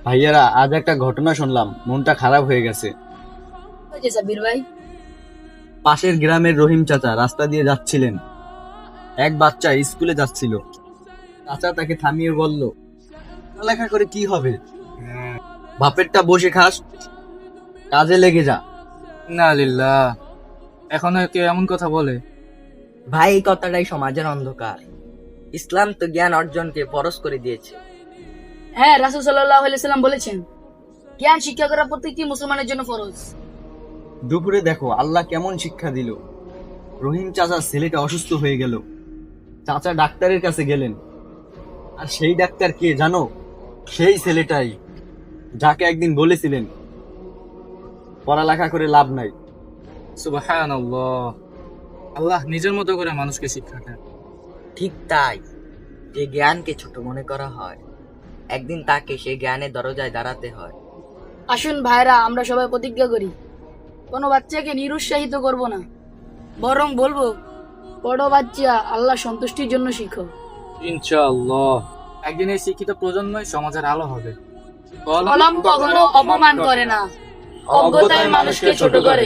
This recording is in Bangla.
ভাইয়ারা, আজ একটা ঘটনা শুনলাম, মনটা খারাপ হয়ে গেছে। হয়েছে সাব্বির ভাই? পাশের গ্রামের রহিম চাচা রাস্তা দিয়ে যাচ্ছিলেন। এক বাচ্চা স্কুলে যাচ্ছিল। চাচা তাকে থামিয়ে বলল, পড়ালেখা করে কি হবে? বাপেরটা বসে খাস, কাজে লেগে যা। না লিল্লাহ, এখন আর কেউ এমন কথা বলে? ভাই, এই কথাটাই সমাজের অন্ধকার। ইসলাম তো জ্ঞান অর্জনকে ফরজ করে দিয়েছে। হ্যাঁ, রাসূল সাল্লাল্লাহু আলাইহি সাল্লাম বলেছেন, জ্ঞান শিক্ষা করা প্রত্যেকটি মুসলমানের জন্য ফরজ। দুপুরে দেখো আল্লাহ কেমন শিক্ষা দিল। রহিম চাচার ছেলেটা অসুস্থ হয়ে গেল। চাচা ডাক্তারের কাছে গেলেন। আর সেই ডাক্তার কে জানো? সেই ছেলেটাই, যাকে একদিন বলেছিলেন পড়ালেখা করে লাভ নাই। সুবহানাল্লাহ, আল্লাহ নিজের মতো করে মানুষকে শিক্ষা দেন। ঠিক তাই, যে জ্ঞানকে ছোট মনে করা হয়, একদিন তাকে সেই জ্ঞানের দরজায় দাঁড়াতে হয়। আসুন ভাইরা, আমরা সবাই প্রতিজ্ঞা করি, কোনো বাচ্চাকে নিরুৎসাহিত করব না, বরং বলবো, বড় বাচ্চা আল্লাহ সন্তুষ্টির জন্য শিখো। ইনশাআল্লাহ একদিন এই শিক্ষিত প্রজন্মই সমাজের আলো হবে। কলম কখনো অপমান করে না, অজ্ঞতায় মানুষকে ছোট করে।